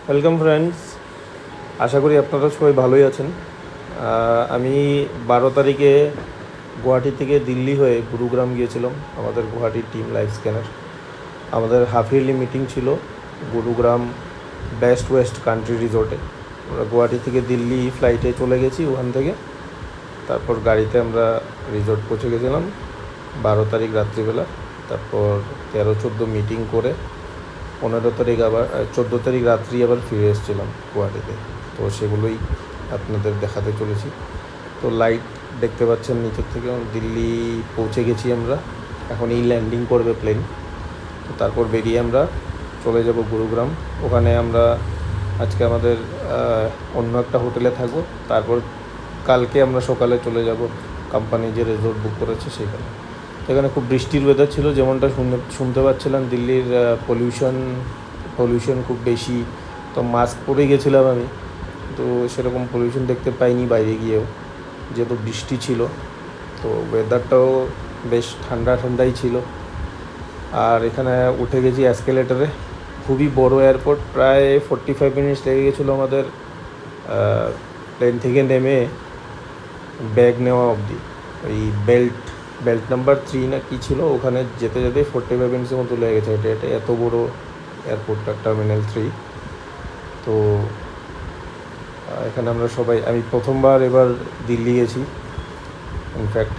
Welcome friends, আশা করি আপনারা সবাই ভালোই আছেন। আমি 12 তারিখে গুয়াহাটি থেকে দিল্লি হয়ে গুরুগ্রাম গিয়েছিলাম আমাদের গুয়াহাটির টিম লাইফ স্ক্যানার। আমাদের হাফ ইয়ারলি মিটিং ছিল গুরুগ্রাম বেস্ট ওয়েস্ট কান্ট্রি রিসোর্টে। আমরা গুয়াহাটি থেকে দিল্লি ফ্লাইটে চলে গেছি, ওখান থেকে তারপর গাড়িতে আমরা রিসোর্ট পৌঁছে গেছিলাম 12 তারিখ রাত্রিবেলা। তারপর 13-14 মিটিং করে 15 তারিখ আবার 14 তারিখ রাত্রি আবার ফিরে এসেছিলাম গুয়াহাটিতে। তো সেগুলোই আপনাদের দেখাতে চলেছি। তো লাইট দেখতে পাচ্ছেন নিচের থেকে। দিল্লি পৌঁছে গেছি আমরা, এখন এই ল্যান্ডিং করবে প্লেন। তো তারপর বেরিয়ে আমরা চলে যাব গুরুগ্রাম। ওখানে আমরা আজকে আমাদের অন্য একটা হোটেলে থাকবো, তারপর কালকে আমরা সকালে চলে যাব কোম্পানি যে রিসোর্ট বুক করেছে সেখানে। এখানে খুব বৃষ্টির ওয়েদার ছিল, যেমনটা শুনতে পাচ্ছিলাম। দিল্লির পলিউশন খুব বেশি, তো মাস্ক পরে গেছিলাম আমি, তো সেরকম পলিউশন দেখতে পাইনি বাইরে গিয়েও, যেহেতু বৃষ্টি ছিল। তো ওয়েদারটাও বেশ ঠান্ডাই ছিল। আর এখানে উঠে গেছি অ্যাসকেলেটারে, খুবই বড় এয়ারপোর্ট, প্রায় 45 মিনিটস লেগে গেছিলো আমাদের প্লেন থেকে নেমে ব্যাগ নেওয়া অবধি। ওই বেল্ট নাম্বার 3 না কি ছিল, ওখানে যেতে 45 মিনিটসের মতো লেগে গেছে। এটা এত বড় এয়ারপোর্টটা, টার্মিনাল 3। তো এখানে আমরা সবাই, আমি প্রথমবার এবার দিল্লি গেছি ইনফ্যাক্ট।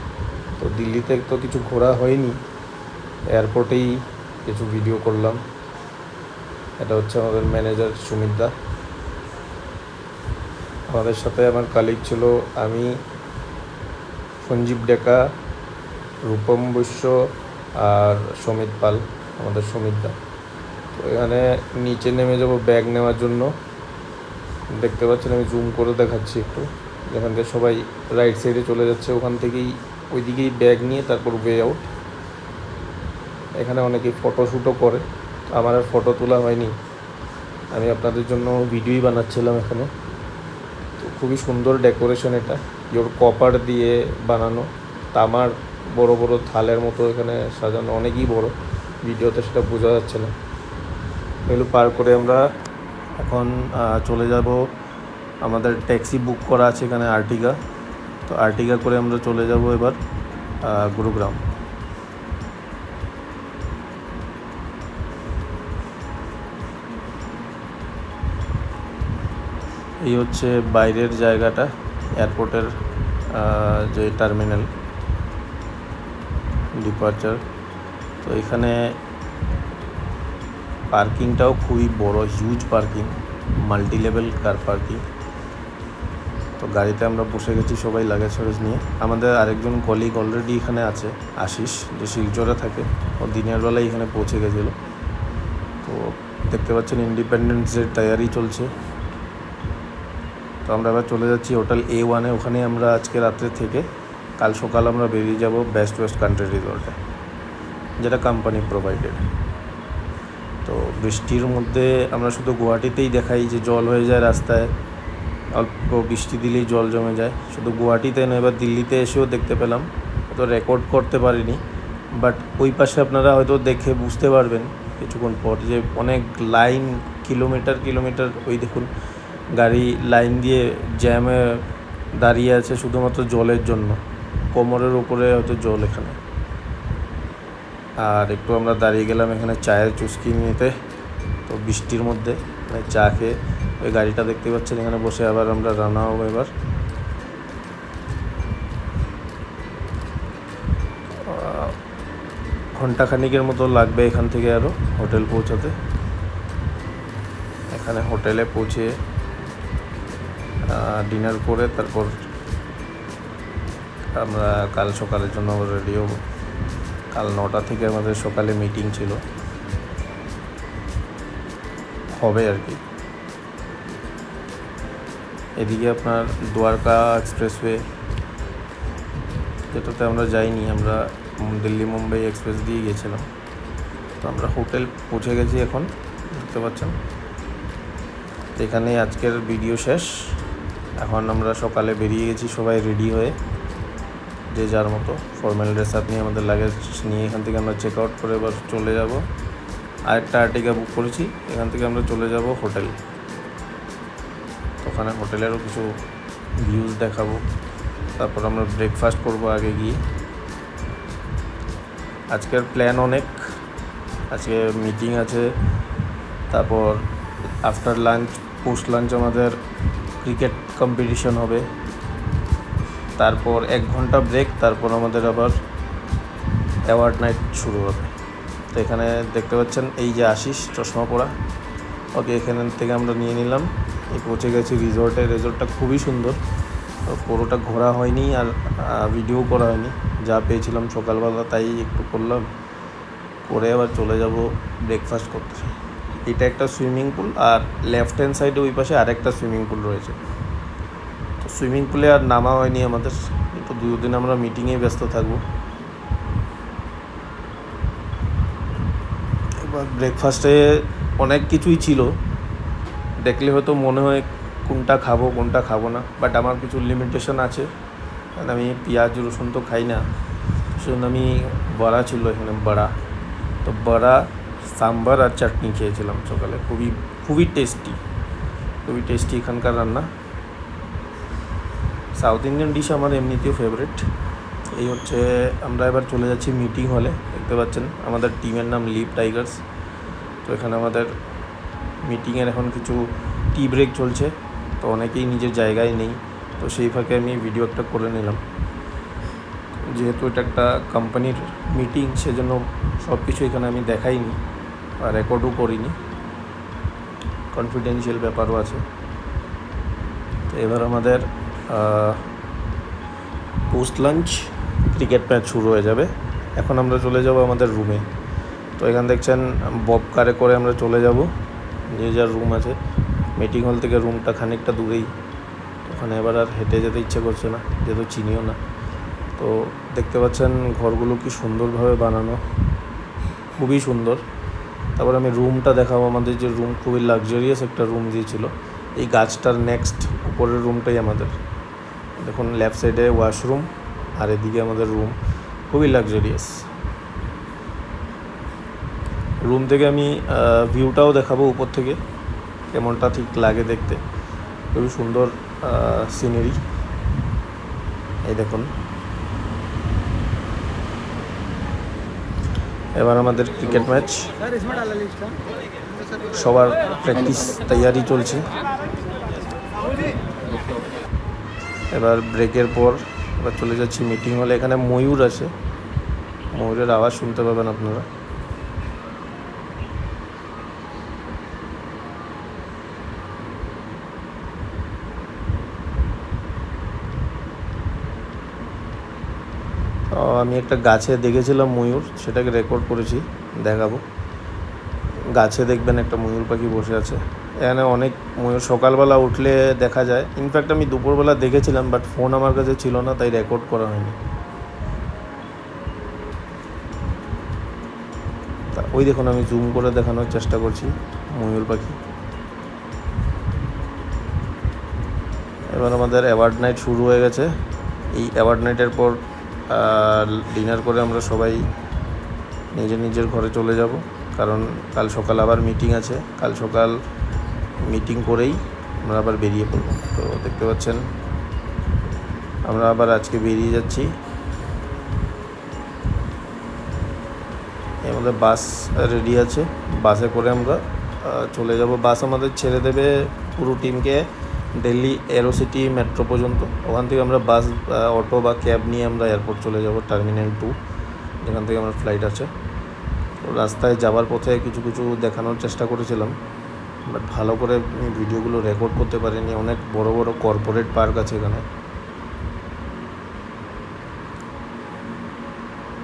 তো দিল্লিতে তো কিছু ঘোরা হয়নি, এয়ারপোর্টেই কিছু ভিডিও করলাম। এটা হচ্ছে আমাদের ম্যানেজার সুমিত দা। আমাদের সাথে আমার কালিগ ছিল, আমি, সঞ্জীব ডেকা, রূপম বৈশ্য আর সমিত পাল, আমাদের সুমিত দা। তো এখানে নিচে নেমে যাব ব্যাগ নেওয়ার জন্য। দেখতে পাচ্ছেন, আমি জুম করে দেখাচ্ছি একটু। যেখান থেকে সবাই রাইট সাইডে চলে যাচ্ছে, ওখান থেকেই ওইদিকেই ব্যাগ নিয়ে তারপর ওয়ে আউট। এখানে অনেকেই ফটোশ্যুটও করে, আমার আর ফটো তোলা হয়নি, আমি আপনাদের জন্য ভিডিওই বানাচ্ছিলাম এখানে। তো খুবই সুন্দর ডেকোরেশন, এটা পিওর কপার দিয়ে বানানো, তামার বড় বড় থালের মতো এখানে সাজানো, অনেকই বড়। ভিডিওতে সেটা বোঝা যাচ্ছে না। এগুলো পার করে আমরা এখন চলে যাব, আমাদের ট্যাক্সি বুক করা আছে এখানে আর্টিগা। তো আর্টিগা করে আমরা চলে যাব এবার গুরুগ্রাম। এই হচ্ছে বাইরের জায়গাটা, এয়ারপোর্টের যে টার্মিনাল ডিপার্চার। তো এখানে পার্কিংটাও খুবই বড়, huge parking, multi level car parking. তো গাড়িতে আমরা বসে গেছি সবাই লাগেজ নিয়ে। আমাদের আরেকজন কলিগ অলরেডি এখানে আছে, আশিস, যে শিলচরে থাকে। ও দিনের বেলায় এখানে পৌঁছে গেছিলো। তো দেখতে পাচ্ছেন ইন্ডিপেন্ডেন্স ডের তৈরি চলছে। তো আমরা এবার চলে যাচ্ছি হোটেল A1-এ। ওখানে আমরা আজকে রাত্রে থেকে কাল সকাল আমরা বেরিয়ে যাব বেস্ট ওয়েস্ট কান্ট্রি রিসোর্টে, যেটা কোম্পানি প্রোভাইডেড। তো বৃষ্টির মধ্যে আমরা শুধু গুয়াহাটিতেই দেখাই যে জল হয়ে যায় রাস্তায়, অল্প বৃষ্টি দিলেই জল জমে যায়। শুধু গুয়াহাটিতে নয়, এবার দিল্লিতে এসেও দেখতে পেলাম, তো রেকর্ড করতে পারিনি। বাট ওই পাশে আপনারা হয়তো দেখে বুঝতে পারবেন কিছুক্ষণ পর যে অনেক লাইন, কিলোমিটার, ওই দেখুন গাড়ি লাইন দিয়ে জ্যামে দাঁড়িয়ে আছে শুধুমাত্র জলের জন্য। কোমরের উপরে হয়তো জল এখানে। আর একটু আমরা দাঁড়িয়ে গেলাম এখানে চায়ের চুস্কি নিতে। তো বৃষ্টির মধ্যে চা খেয়ে ওই গাড়িটা দেখতে পাচ্ছেন, এখানে বসে আবার আমরা রান্না হবো। এবার ঘন্টাখানিকের মতো লাগবে এখান থেকে আরও হোটেল পৌঁছাতে। এখানে হোটেলে পৌঁছে ডিনার করে তারপর আমরা কাল সকালের জন্য রেডি হব। কাল 9টা থেকে আমাদের সকালে মিটিং ছিল, হবে আর কি। এদিকে আপনার দ্বারকা এক্সপ্রেসওয়ে, যেটাতে আমরা যাইনি, আমরা দিল্লি মুম্বাই এক্সপ্রেস দিয়ে গেছিলাম। তো আমরা হোটেল পৌঁছে গেছি এখন, দেখতে পাচ্ছেন। এখানেই আজকের ভিডিও শেষ। এখন আমরা সকালে বেরিয়ে গেছি সবাই রেডি হয়ে, যে যার মতো ফর্মাল ড্রেস আপ নিয়ে, আমাদের লাগেজ নিয়ে এখান থেকে আমরা চেক আউট করে এবার চলে যাব। আরেকটা আর্টিগা বুক করেছি, এখান থেকে আমরা চলে যাব হোটেল। ওখানে হোটেলেরও কিছু ভিউজ দেখাবো। তারপর আমরা ব্রেকফাস্ট করবো আগে গিয়ে। আজকের প্ল্যান অনেক, আজকে মিটিং আছে, তারপর আফটার লাঞ্চ পোস্ট লাঞ্চ আমাদের ক্রিকেট কম্পিটিশন হবে, তারপর 1 ঘন্টা ব্রেক, তারপর আমাদের আবার অ্যাওয়ার্ড নাইট শুরু হবে। তো এখানে দেখতে পাচ্ছেন এই যে আশিস চশমা পরা, ওকে এখান থেকে আমরা নিয়ে নিলাম। এই পৌঁছে গেছি রিসর্টে। রিসর্টটা খুবই সুন্দর, পুরোটা ঘোরা হয়নি আর ভিডিও করা হয়নি, যা পেয়েছিলাম সকালবেলা তাই একটু করলাম, করে আবার চলে যাব ব্রেকফাস্ট করতে। এটা একটা সুইমিং পুল, আর লেফট হ্যান্ড সাইডে ওই পাশে আরেকটা সুইমিং পুল রয়েছে। তো সুইমিং পুলে আর নামা হয়নি আমাদের, তো 2 দিন আমরা মিটিংয়ে ব্যস্ত থাকবো। এবার ব্রেকফাস্টে অনেক কিছুই ছিল, দেখলে হয়তো মনে হয় কোনটা খাবো কোনটা খাবো না, বাট আমার কিছু লিমিটেশন আছে, কারণ আমি পেঁয়াজ রসুন তো খাই না। সেজন্য আমি বড়া ছিল এখানে, তো বড়া, সাম্বার আর চাটনি খেয়েছিলাম সকালে। খুবই টেস্টি এখানকার রান্না। সাউথ ইন্ডিয়ান ডিশ আমার এমনিতেও ফেভারিট। এই হচ্ছে, আমরা এবার চলে যাচ্ছি মিটিং হলে। দেখতে পাচ্ছেন আমাদের টিমের নাম লিভ টাইগার্স। তো এখানে আমাদের মিটিংয়ের এখন কিছু টি ব্রেক চলছে, তো অনেকেই নিজের জায়গায় নেই, তো সেই ফাঁকে আমি ভিডিও একটা করে নিলাম। যেহেতু এটা একটা কোম্পানির মিটিং, সেজন্য সব কিছু এখানে আমি দেখাইনি আর রেকর্ডও করিনি, কনফিডেন্সিয়াল ব্যাপারও আছে। তো এবার আমাদের পোস্ট লাঞ্চ ক্রিকেট ম্যাচ শুরু হয়ে যাবে। এখন আমরা চলে যাব আমাদের রুমে। তো এখানে দেখছেন বব কারে করে আমরা চলে যাব, যে যার রুম আছে। মিটিং হল থেকে রুমটা খানিকটা দূরেই, ওখানে এবার আর হেঁটে যেতে ইচ্ছে করছে না, যেহেতু চিনিও না। তো দেখতে পাচ্ছেন ঘরগুলো কি সুন্দরভাবে বানানো, খুবই সুন্দর। তারপর আমি রুমটা দেখাবো। আমাদের যে রুম, খুবই লাক্সারিয়াস একটা রুম দিয়েছিল। এই গাছটার নেক্সট উপরের রুমটাই আমাদের। দেখুন লেফট সাইডে ওয়াশরুম, আর এদিকে আমাদের রুম, খুবই লাক্সারিয়াস। রুম থেকে আমি ভিউটাও দেখাবো উপর থেকে, কেমনটা ঠিক লাগে দেখতে। খুবই সুন্দর সিনারি, এই দেখুন। এবার আমাদের ক্রিকেট ম্যাচ, সবার প্র্যাকটিস তৈয়ারি চলছে। এবার ব্রেকের পর এবার চলে যাচ্ছি মিটিং হলে। এখানে ময়ূর আছে, ময়ূরের আওয়াজ শুনতে পাবেন আপনারা। আমি একটা গাছে দেখেছিলাম ময়ূর, সেটাকে রেকর্ড করেছি, দেখাবো। গাছে দেখবেন একটা ময়ূর পাখি বসে আছে। এখানে অনেক ময়ূর সকালবেলা উঠলে দেখা যায়। ইনফ্যাক্ট আমি দুপুরবেলা দেখেছিলাম, বাট ফোন আমার কাছে ছিল না, তাই রেকর্ড করা হয়নি। তা ওই দেখুন, আমি জুম করে দেখানোর চেষ্টা করছি ময়ূর পাখি। এবার আমাদের অ্যাওয়ার্ড নাইট শুরু হয়ে গেছে। এই অ্যাওয়ার্ড নাইটের পর ডিনার করে আমরা সবাই নিজের ঘরে চলে যাব, কারণ কাল সকাল আবার মিটিং আছে। কাল সকাল মিটিং করেই আমরা আবার বেরিয়ে পড়ব। তো দেখতে পাচ্ছেন আমরা আবার আজকে বেরিয়ে যাচ্ছি। আমাদের বাস রেডি আছে, বাসে করে আমরা চলে যাব। বাস আমাদের ছেড়ে দেবে পুরো টিমকে দিল্লি এরোসিটি মেট্রো পর্যন্ত। ওখান থেকে আমরা বাস, অটো বা ক্যাব নিয়ে আমরা এয়ারপোর্ট চলে যাব, টার্মিনাল 2, যেখান থেকে আমার ফ্লাইট আছে। তো রাস্তায় যাওয়ার পথে কিছু দেখানোর চেষ্টা করেছিলাম, বাট ভালো করে ভিডিওগুলো রেকর্ড করতে পারিনি। অনেক বড় বড় কর্পোরেট পার্ক আছে এখানে।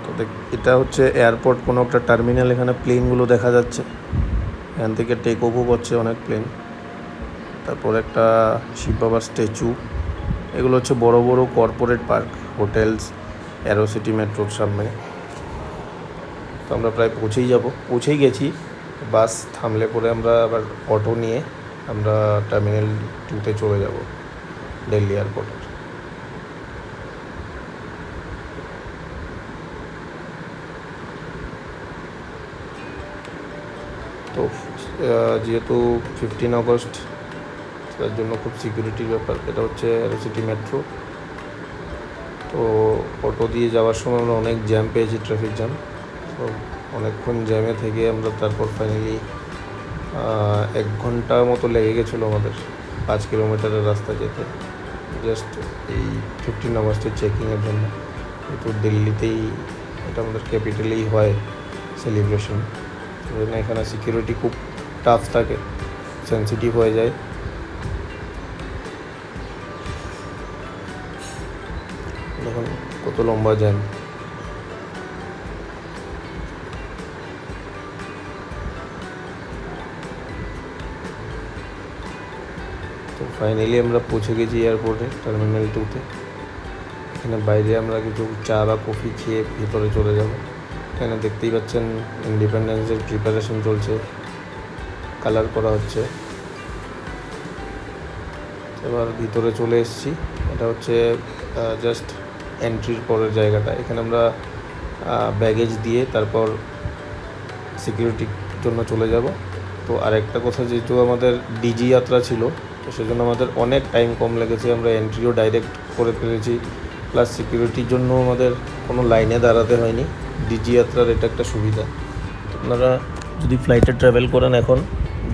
তো এটা হচ্ছে এয়ারপোর্ট, কোনো একটা টার্মিনাল। এখানে প্লেনগুলো দেখা যাচ্ছে, এখান থেকে টেক অফও করছে অনেক প্লেন। তারপর একটা শিব বাবার স্ট্যাচু। এগুলো হচ্ছে বড় বড় কর্পোরেট পার্ক, হোটেলস, এরোসিটি মেট্রোর সামনে। তো আমরা প্রায় পৌঁছেই গেছি। বাস থামলে পরে আমরা আবার অটো নিয়ে আমরা টার্মিনাল 2তে চলে যাব, দিল্লি এয়ারপোর্টের। তো যেহেতু 15 আগস্ট তার জন্য খুব সিকিউরিটির ব্যাপার। এটা হচ্ছে অ্যারোসিটি মেট্রো। তো অটো দিয়ে যাওয়ার সময় আমরা অনেক জ্যাম পেয়েছি, ট্রাফিক জ্যাম। তো অনেকক্ষণ জ্যামে থেকে আমরা তারপর ফাইনালি 1 ঘন্টা মতো লেগে গেছিলো আমাদের 5 কিলোমিটারের রাস্তা যেতে, জাস্ট এই 15 আগস্টের চেকিংয়ের জন্য। কিন্তু দিল্লিতেই, এটা আমাদের ক্যাপিটালেই হয় সেলিব্রেশন, সেজন্য এখানে সিকিউরিটি খুব টাফ থাকে, সেন্সিটিভ হয়ে যায়। দেখুন কত লম্বা জ্যাম। তো ফাইনালি আমরা পৌঁছে গেছি এয়ারপোর্টে, টার্মিনাল 2-তে। এখানে বাইরে আমরা কিছু চা বা কফি খেয়ে ভিতরে চলে যাব। এখানে দেখতেই পাচ্ছেন ইন্ডিপেন্ডেন্সের প্রিপারেশন চলছে, কালার করা হচ্ছে। এবার ভিতরে চলে এসেছি। এটা হচ্ছে জাস্ট এন্ট্রির পরের জায়গাটা। এখানে আমরা ব্যাগেজ দিয়ে তারপর সিকিউরিটির জন্য চলে যাব। তো আরেকটা কথা, যেহেতু আমাদের ডিজি যাত্রা ছিল, তো সেজন্য আমাদের অনেক টাইম কম লেগেছে। আমরা এন্ট্রিও ডাইরেক্ট করে ফেলেছি, প্লাস সিকিউরিটির জন্য আমাদের কোনো লাইনে দাঁড়াতে হয়নি। ডিজি যাত্রার এটা একটা সুবিধা। আপনারা যদি ফ্লাইটে ট্রাভেল করেন, এখন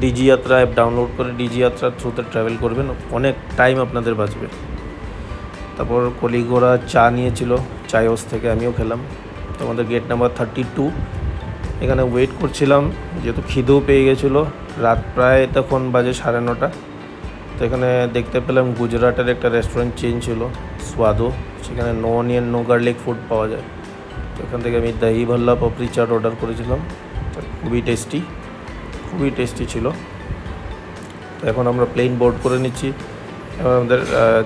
ডিজি যাত্রা অ্যাপ ডাউনলোড করে ডিজি যাত্রার থ্রুতে ট্রাভেল করবেন, অনেক টাইম আপনাদের বাঁচবে। তারপর কলিগোরা চা নিয়েছিল চায়স থেকে, আমিও খেলাম। তো আমাদের গেট নাম্বার 32 এখানে ওয়েট করছিলাম, যেহেতু খিদেও পেয়ে গেছিলো। রাত প্রায় তখন বাজে 9:30। তো এখানে দেখতে পেলাম গুজরাটের একটা রেস্টুরেন্ট চেইন ছিল, স্বাদো। সেখানে no onion no garlic food পাওয়া যায়। তো এখান থেকে আমি দহি ভাল্লা পাপড়ি চাট অর্ডার করেছিলাম। তো খুবই টেস্টি ছিল। তো এখন আমরা প্লেন বোর্ড করে নিচ্ছি। এবার আমাদের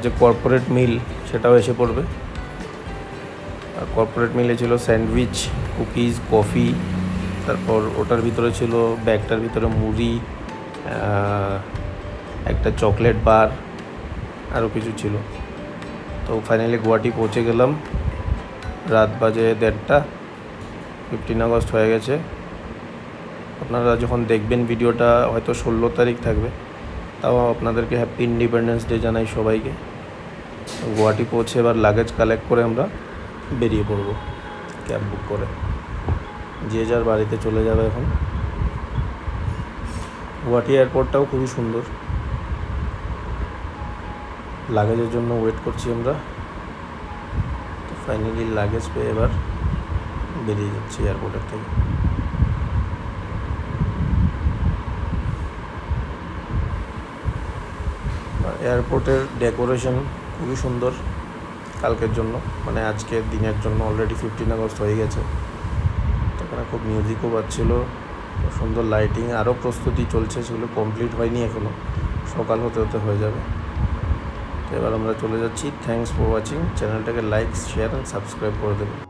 যে কর্পোরেট মিল সেটাও এসে পড়বে। কর্পোরেট মিলে ছিল স্যান্ডউইচ, কুকিজ, কফি, তারপর ওটার ভিতরে ছিল, ব্যাগটার ভিতরে মুড়ি, একটা চকলেট বার, আরও কিছু ছিল। তো ফাইনালি গুয়াহাটি পৌঁছে গেলাম। রাত বাজে 1:30। 15 আগস্ট হয়ে গেছে। আপনারা যখন দেখবেন ভিডিওটা হয়তো 16 তারিখ থাকবে। তাও আপনাদেরকে হ্যাপি ইন্ডিপেন্ডেন্স ডে জানাই সবাইকে। গুয়াহাটি পৌঁছে এবার লাগেজ কালেক্ট করে আমরা বেরিয়ে পড়বো ক্যাব বুক করে। যে যার বাড়িতে চলে যাবে এখন। গুয়াহাটি এয়ারপোর্টটাও খুবই সুন্দর। লাগেজের জন্য ওয়েট করছি আমরা। তো ফাইনালি লাগেজ পেয়ে এবার বেরিয়ে যাচ্ছি এয়ারপোর্টের থেকে। এয়ারপোর্টের ডেকোরেশন খুবই সুন্দর কালকের জন্য, মানে আজকের দিনের জন্য। অলরেডি 15 আগস্ট হয়ে গেছে। এখানে খুব মিউজিকও বাজছিল, সুন্দর লাইটিং, আরও প্রস্তুতি চলছে, সেগুলো কমপ্লিট হয়নি এখনও, সকাল হতে হতে হয়ে যাবে। তো এবার আমরা চলে যাচ্ছি। Thanks for watching. চ্যানেলটাকে লাইক, শেয়ার অ্যান্ড সাবস্ক্রাইব করে দেবেন।